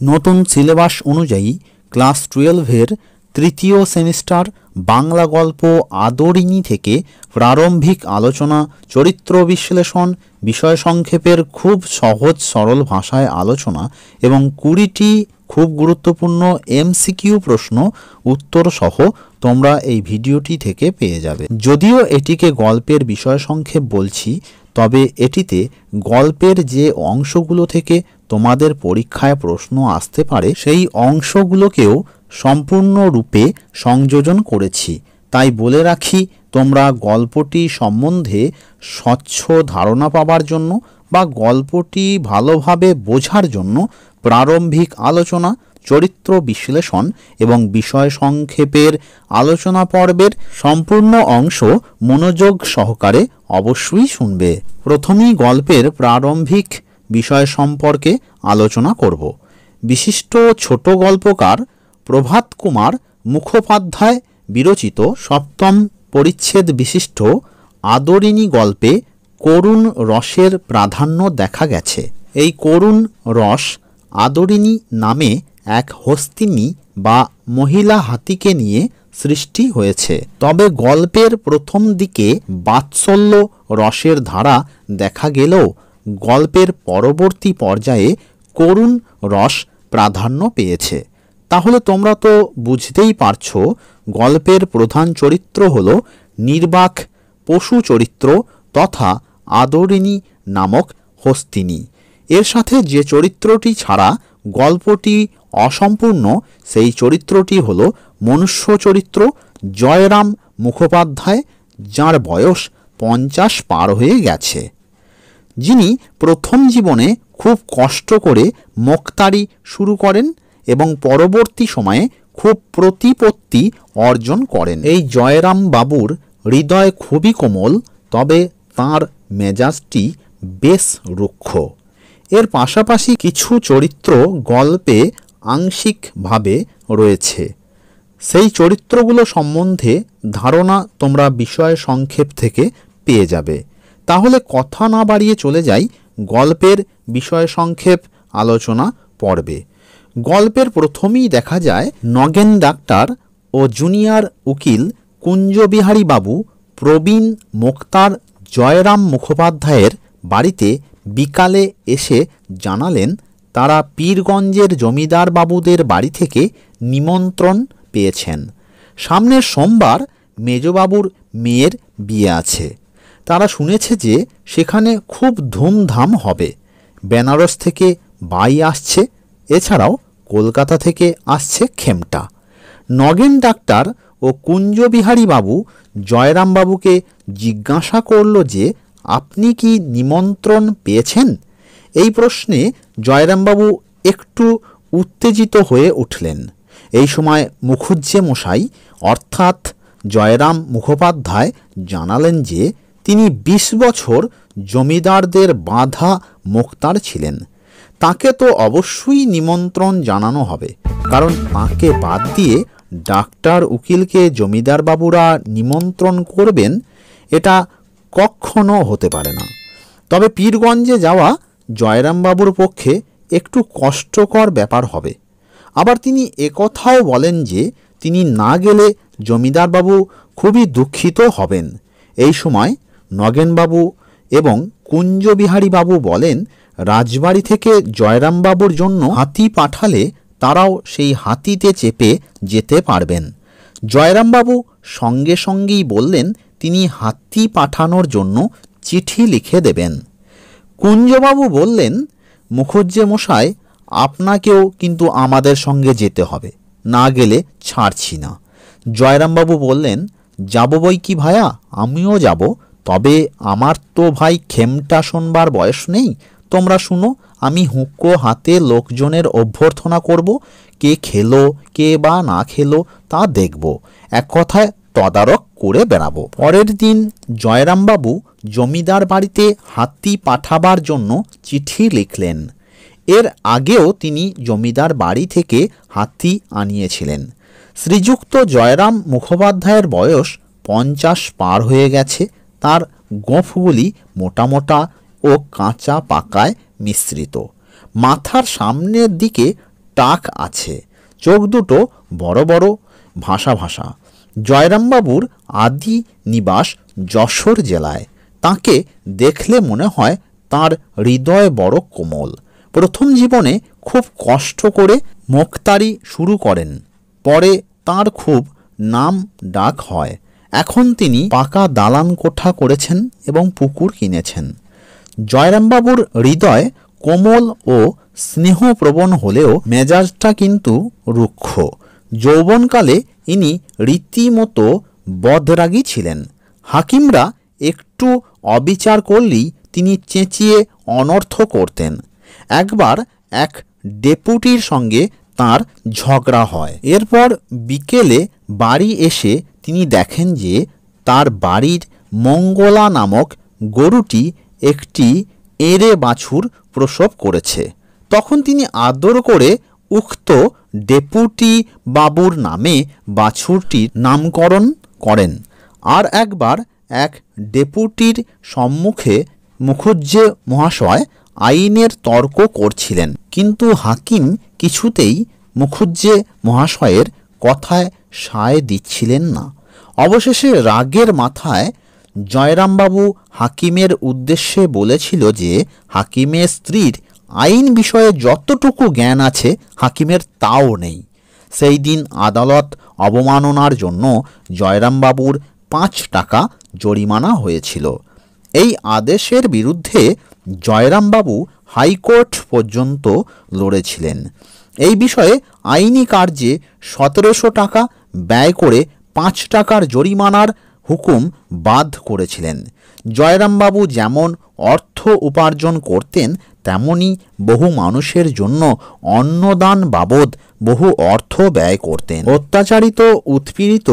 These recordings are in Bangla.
নতুন সিলেবাস অনুযায়ী ক্লাস 12-এর তৃতীয় সেমিস্টার বাংলা গল্প আদরিণী থেকে প্রারম্ভিক আলোচনা, চরিত্র বিশ্লেষণ, বিষয় সংক্ষেপের খুব সহজ সরল ভাষায় আলোচনা এবং 20টি খুব গুরুত্বপূর্ণ এমসিকিউ প্রশ্ন উত্তর সহ তোমরা এই ভিডিওটি থেকে পেয়ে যাবে। যদিও এটিকে গল্পের বিষয় সংক্ষেপ বলছি, তবে এটিতে গল্পের যে অংশগুলো থেকে তোমাদের পরীক্ষায় প্রশ্ন আসতে পারে সেই অংশগুলোকেও সম্পূর্ণরূপে সংযোজন করেছি। তাই বলে রাখি, তোমরা গল্পটি সম্বন্ধে স্বচ্ছ ধারণা পাবার জন্য বা গল্পটি ভালোভাবে বোঝার জন্য প্রারম্ভিক আলোচনা, চরিত্র বিশ্লেষণ এবং বিষয় সংক্ষেপের আলোচনা পর্বের সম্পূর্ণ অংশ মনোযোগ সহকারে অবশ্যই শুনবে। প্রথমেই গল্পের প্রারম্ভিক বিষয় সম্পর্কে আলোচনা করব। বিশিষ্ট ছোট গল্পকার প্রভাত কুমার মুখোপাধ্যায় বিরচিত সপ্তম পরিচ্ছেদ বিশিষ্ট আদরিণী গল্পে করুণ রসের প্রাধান্য দেখা গেছে। এই করুণ রস আদরিণী নামে এক হস্তিনী বা মহিলা হাতিকে নিয়ে সৃষ্টি হয়েছে। তবে গল্পের প্রথম দিকে বাৎসল্য রসের ধারা দেখা গেলেও গল্পের পরবর্তী পর্যায়ে করুণ রস প্রাধান্য পেয়েছে। তাহলে তোমরা তো বুঝতেই পারছো, গল্পের প্রধান চরিত্র হল নির্বাক পশু চরিত্র তথা আদরিণী নামক হস্তিনী। এর সাথে যে চরিত্রটি ছাড়া গল্পটি অসম্পূর্ণ সেই চরিত্রটি হল মনুষ্য চরিত্র জয়রাম মুখোপাধ্যায়, যার বয়স 50 পার হয়ে গেছে, যিনি প্রথম জীবনে খুব কষ্ট করে মোক্তারি শুরু করেন এবং পরবর্তী সময়ে খুব প্রতিপত্তি অর্জন করেন। এই জয়রাম বাবুর হৃদয় খুবই কোমল, তবে তাঁর মেজাজটি বেশ রুক্ষ। এর পাশাপাশি কিছু চরিত্র গল্পে আংশিকভাবে রয়েছে। সেই চরিত্রগুলো সম্বন্ধে ধারণা তোমরা বিষয় সংক্ষেপ থেকে পেয়ে যাবে। তাহলে কথা না বাড়িয়ে চলে যাই গল্পের বিষয় সংক্ষেপ আলোচনা পর্বে। গল্পের প্রথমেই দেখা যায় নগেন ডাক্তার ও জুনিয়র উকিল কুঞ্জবিহারী বাবু প্রবীণ মোক্তার জয়রাম মুখোপাধ্যায়ের বাড়িতে বিকালে এসে জানালেন তারা পীরগঞ্জের জমিদার বাবুদের বাড়ি থেকে নিমন্ত্রণ পেয়েছেন। সামনের সোমবার মেজবাবুর মেয়ের বিয়ে আছে। তারা শুনেছে যে সেখানে খুব ধুমধাম হবে। বেনারস থেকে বাই আসছে, এছাড়াও কলকাতা থেকে আসছে খেমটা। নগেন ডাক্তার ও কুঞ্জবিহারী বাবু জয়রামবাবুকে জিজ্ঞাসা করল যে আপনি কি নিমন্ত্রণ পেয়েছেন? এই প্রশ্নে জয়রামবাবু একটু উত্তেজিত হয়ে উঠলেন। এই সময় মুখুজ্জে মশাই অর্থাৎ জয়রাম মুখোপাধ্যায় জানালেন যে তিনি 20 বছর জমিদারদের বাঁধা মোক্তার ছিলেন। তাকে তো অবশ্যই নিমন্ত্রণ জানানো হবে, কারণ তাকে বাদ দিয়ে ডাক্তার উকিলকে জমিদার বাবুরা নিমন্ত্রণ করবেন এটা কখনো হতে পারে না। তবে পীরগঞ্জে যাওয়া জয়রামবাবুর পক্ষে একটু কষ্টকর ব্যাপার হবে। আবার তিনি একথাও বলেন যে তিনি না গেলে জমিদারবাবু খুবই দুঃখিত হবেন। এই সময় নগেনবাবু এবং কুঞ্জবিহারী বাবু বলেন রাজবাড়ি থেকে জয়রামবাবুর জন্য হাতি পাঠালে তারাও সেই হাতিতে চেপে যেতে পারবেন। জয়রামবাবু সঙ্গে সঙ্গেই বললেন তিনি হাতি পাঠানোর জন্য চিঠি লিখে দেবেন। কুঞ্জবাবু বললেন মুখুজ্জে মশাই, আপনাকেও কিন্তু আমাদের সঙ্গে যেতে হবে, না গেলে ছাড়ছি না। জয়রামবাবু বললেন যাব বই কি ভায়া, আমিও যাব, তবে আমার তো ভাই খেমটা শোনবার বয়স নেই। তোমরা শুনো, আমি হুঁকো হাতে লোকজনের অভ্যর্থনা করব, কে খেলো কে বা না খেলো তা দেখব, এক কথায় তদারক করে বেড়াবো। পরের দিন জয়রামবাবু জমিদার বাড়িতে হাতি পাঠাবার জন্য চিঠি লিখলেন। এর আগেও তিনি জমিদার বাড়ি থেকে হাতি আনিয়েছিলেন। শ্রীযুক্ত জয়রাম মুখোপাধ্যায়ের বয়স 50 পার হয়ে গেছে। তার গোঁফগুলি মোটা মোটা ও কাঁচা পাকায় মিশ্রিত। মাথার সামনের দিকে টাক আছে, চোখ দুটো বড় বড়, ভাসা ভাসা। জয়রামবাবুর আদি নিবাস যশোর জেলায়। তাকে দেখলে মনে হয় তার হৃদয় বড় কোমল। প্রথম জীবনে খুব কষ্ট করে মোক্তারি শুরু করেন, পরে তার খুব নাম ডাক হয়। এখন তিনি পাকা দালান কোঠা করেছেন এবং পুকুর কিনেছেন। জয়রামবাবুর হৃদয় কোমল ও স্নেহপ্রবণ হলেও মেজাজটা কিন্তু রুক্ষ। যৌবনকালে ইনি রীতিমতো বদরাগী ছিলেন। হাকিমরা একটু অবিচার করলেই তিনি চেঁচিয়ে অনর্থ করতেন। একবার এক ডেপুটির সঙ্গে তার ঝগড়া হয়। এরপর বিকেলে বাড়ি এসে তিনি দেখেন যে তার বাড়ির মঙ্গলা নামক গরুটি একটি এঁড়ে বাছুর প্রসব করেছে। তখন তিনি আদর করে উক্ত ডেপুটি বাবুর নামে বাছুরটির নামকরণ করেন। আর একবার এক ডেপুটির সম্মুখে মুখুজ্জে মহাশয় আইনের তর্ক করছিলেন, কিন্তু হাকিম কিছুতেই মুখুজ্জে মহাশয়ের কথায় সায় দিচ্ছিলেন না। অবশেষে রাগের মাথায় জয়রামবাবু হাকিমের উদ্দেশ্যে বলেছিল যে হাকিমের স্ত্রীর আইন বিষয়ে যতটুকু জ্ঞান আছে হাকিমের তাও নেই। সেই দিন আদালত অবমাননার জন্য জয়রামবাবুর 5 টাকা জরিমানা হয়েছিল। এই আদেশের বিরুদ্ধে জয়রামবাবু হাইকোর্ট পর্যন্ত লড়েছিলেন। এই বিষয়ে আইনি কার্যে 1700 টাকা ব্যয় করে 5 টাকার জরিমানার হুকুম বাদ করেছিলেন। জয়রামবাবু যেমন অর্থ উপার্জন করতেন তেমনি বহু মানুষের জন্য অন্নদান বাবদ বহু অর্থ ব্যয় করতেন। অত্যাচারিত উৎপীড়িত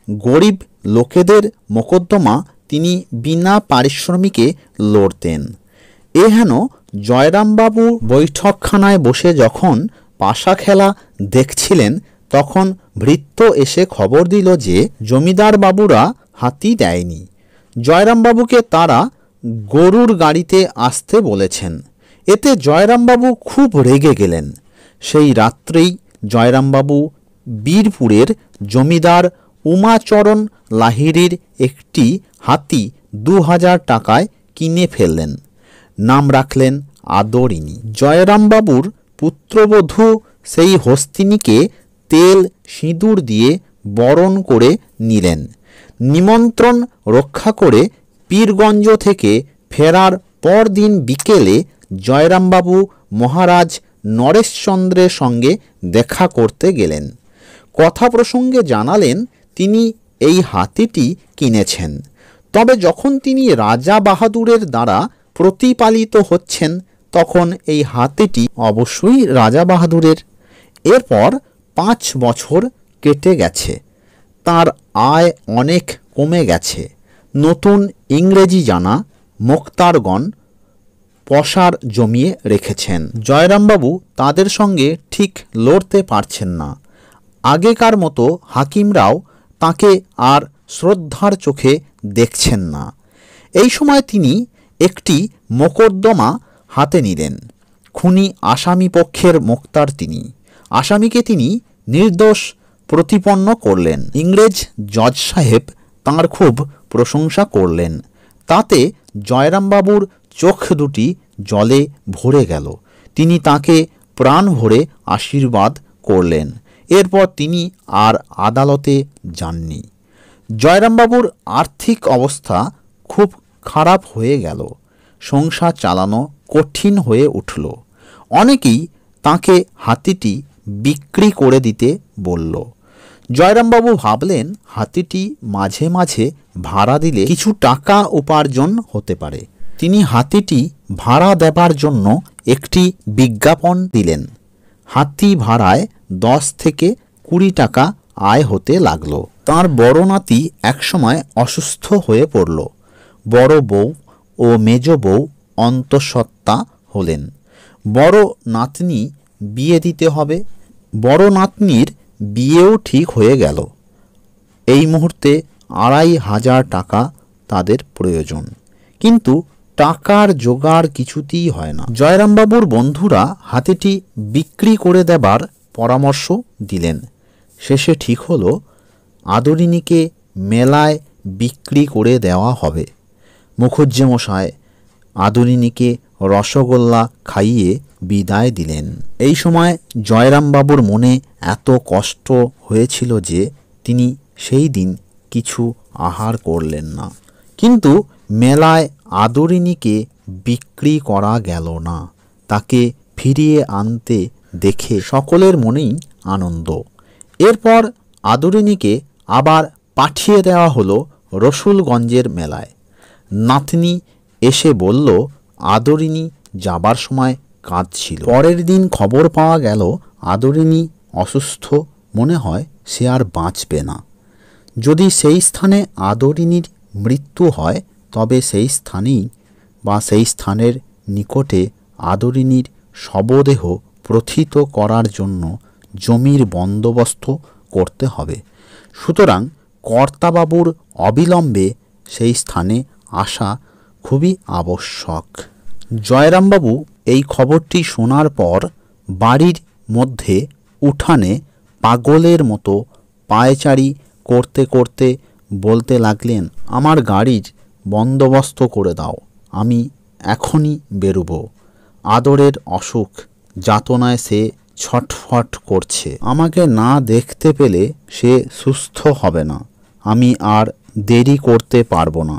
গরিব লোকেদের মোকদ্দমা তিনি বিনা পারিশ্রমিকে লড়তেন। হেন জয়রামবাবু বৈঠকখানায় বসে যখন পাশা খেলা দেখছিলেন তখন ভৃত্য এসে খবর দিল যে জমিদার বাবুরা হাতি দেয়নি। জয়রামবাবুকে তারা গরুর গাড়িতে আসতে বলেছেন। এতে জয়রামবাবু খুব রেগে গেলেন। সেই রাত্রেই জয়রামবাবু বীরপুরের জমিদার উমাচরণ লাহিড়ীর একটি হাতি 2000 টাকায় কিনে ফেললেন। নাম রাখলেন আদরিনী। জয়রামবাবুর পুত্রবধূ সেই হস্তিনীকে তেল সিঁদুর দিয়ে বরণ করে নিলেন। নিমন্ত্রণ রক্ষা করে পীরগঞ্জ থেকে ফেরার পরদিন বিকেলে জয়রামবাবু মহারাজ নরেশচন্দ্রের সঙ্গে দেখা করতে গেলেন। কথা প্রসঙ্গে জানালেন তিনি এই হাতিটি কিনেছেন, তবে যখন তিনি রাজা বাহাদুরের দ্বারা প্রতিপালিত হচ্ছেন তখন এই হাতিটি অবশ্যই রাজা বাহাদুরের। এরপর 5 বছর কেটে গেছে, তার আয় অনেক কমে গেছে। নতুন ইংরেজি জানা মোক্তারগণ পসার জমিয়ে রেখেছেন। জয়রামবাবু তাদের সঙ্গে ঠিক লড়তে পারছেন না। আগেকার মতো হাকিমরাও তাকে আর শ্রদ্ধার চোখে দেখছেন না। এই সময় তিনি একটি মোকদ্দমা হাতে নিলেন। খুনি আসামি পক্ষের মোক্তার তিনি। আসামিকে তিনি নির্দোষ প্রতিপন্ন করলেন। ইংরেজ জজ সাহেব তাঁর খুব প্রশংসা করলেন। তাতে জয়রামবাবুর চোখ দুটি জলে ভরে গেল। তিনি তাকে প্রাণ ভরে আশীর্বাদ করলেন। এরপর তিনি আর আদালতে যাননি। জয়রামবাবুর আর্থিক অবস্থা খুব খারাপ হয়ে গেল। সংসার চালানো কঠিন হয়ে উঠল। অনেকেই তাকে হাতিটি বিক্রি করে দিতে বলল। জয়রামবাবু ভাবলেন হাতিটি মাঝে মাঝে ভাড়া দিলে কিছু টাকা উপার্জন হতে পারে। তিনি হাতিটি ভাড়া দেবার জন্য একটি বিজ্ঞাপন দিলেন। হাতি ভাড়ায় 10 থেকে 20 টাকা আয় হতে লাগলো। তার বড় নাতি একসময় অসুস্থ হয়ে পড়ল। বড় বউ ও মেজ বউ অন্তঃসত্ত্বা হলেন। বড় নাতনি বিয়ে দিতে হবে। বড় নাতনির বিয়েও ঠিক হয়ে গেল। এই মুহূর্তে 2500 টাকা তাদের প্রয়োজন, কিন্তু টাকার জোগাড় কিছুতেই হয় না। জয়রামবাবুর বন্ধুরা হাতিটি বিক্রি করে দেবার পরামর্শ দিলেন। শেষে ঠিক হলো আদরিনীকে মেলায় বিক্রি করে দেওয়া হবে। মুখুজ্জেমশাই আদরিনীকে রসগোল্লা খাইয়ে বিদায় দিলেন। এই সময় জয়রামবাবুর মনে এত কষ্ট হয়েছিল যে তিনি সেই দিন কিছু আহার করলেন না। কিন্তু মেলায় আদরিনীকে বিক্রি করা গেল না। তাকে ফিরিয়ে আনতে দেখে সকলের মনেই আনন্দ। এরপর আদরিনীকে আবার পাঠিয়ে দেওয়া হলো রসুলগঞ্জের মেলায়। নাতনি এসে বলল আদরিনী যাবার সময় কাঁদছিল। পরের দিন খবর পাওয়া গেল আদরিনী অসুস্থ, মনে হয় সে আর বাঁচবে না। যদি সেই স্থানে আদরিনীর মৃত্যু হয় তবে সেই স্থানেই বা সেই স্থানের নিকটে আদরিনীর শবদেহ প্রথিত করার জন্য জমির বন্দোবস্ত করতে হবে। সুতরাং কর্তাবাবুর অবিলম্বে সেই স্থানে আসা খুবই আবশ্যক। জয়রামবাবু এই খবরটি শোনার পর বাড়ির মধ্যে উঠানে পাগলের মতো পায়চারি করতে করতে বলতে লাগলেন, আমার গাড়ির বন্দোবস্ত করে দাও, আমি এখনই বেরোব। আদরের অসুখ, যাতনায় সে ছটফট করছে। আমাকে না দেখতে পেলে সে সুস্থ হবে না। আমি আর দেরি করতে পারবো না।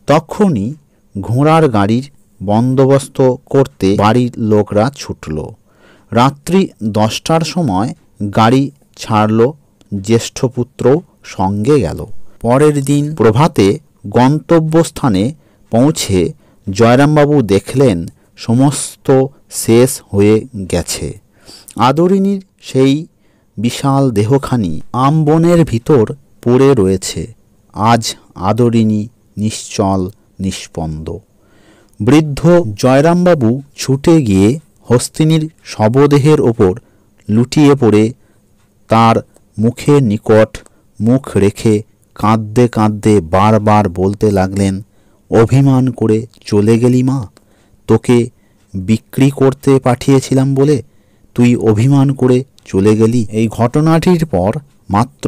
তখনই ঘোড়ার গাড়ির বন্দোবস্ত করতে বাড়ির লোকরা ছুটল। রাত্রি 10টার সময় গাড়ি ছাড়ল। জ্যেষ্ঠপুত্র সঙ্গে গেল। পরের দিন প্রভাতে গন্তব্যস্থানে পৌঁছে জয়রামবাবু দেখলেন সমস্ত শেষ হয়ে গেছে। আদরিনীর সেই বিশাল দেহখানি আমবনের ভিতর পড়ে রয়েছে। আজ আদরিনী নিশ্চল নিস্পন্দ। বৃদ্ধ জয়রামবাবু ছুটে গিয়ে হস্তিনীর শবদেহের ওপর লুটিয়ে পড়ে তার মুখের নিকট মুখ রেখে কাঁদতে কাঁদতে বারবার বলতে লাগলেন, অভিমান করে চলে গেলি মা, তোকে বিক্রি করতে পাঠিয়েছিলাম বলে তুই অভিমান করে চলে গেলি। এই ঘটনাটির পর মাত্র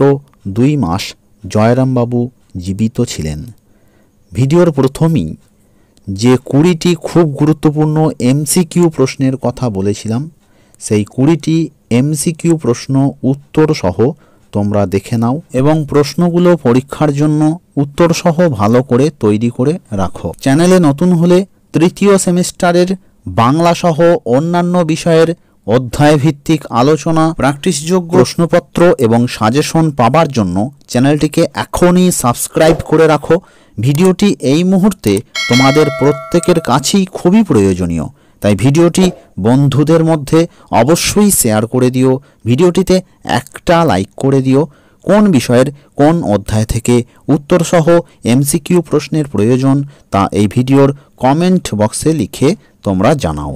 2 মাস জয়রামবাবু জীবিত ছিলেন। ভিডিওর প্রথমেই যে 20টি খুব গুরুত্বপূর্ণ এমসিকিউ প্রশ্নের কথা বলেছিলাম, সেই 20টি এমসিকিউ প্রশ্ন উত্তর সহ তোমরা দেখে নাও এবং প্রশ্নগুলো পরীক্ষার জন্য উত্তর সহ ভালো করে তৈরি করে রাখো। চ্যানেলে নতুন হলে তৃতীয় সেমিস্টারের বাংলা সহ অন্যান্য বিষয়ের অধ্যায়ভিত্তিক আলোচনা, প্র্যাকটিসযোগ্য প্রশ্নপত্র এবং সাজেশন পাবার জন্য চ্যানেলটিকে এখনই সাবস্ক্রাইব করে রাখো। ভিডিওটি এই মুহূর্তে তোমাদের প্রত্যেকের কাছেই খুবই প্রয়োজনীয়, তাই ভিডিওটি বন্ধুদের মধ্যে অবশ্যই শেয়ার করে দিও। ভিডিওটিতে একটা লাইক করে দিও। কোন বিষয়ের কোন অধ্যায় থেকে উত্তরসহ এমসিকিউ প্রশ্নের প্রয়োজন তা এই ভিডিওর কমেন্ট বক্সে লিখে তোমরা জানাও।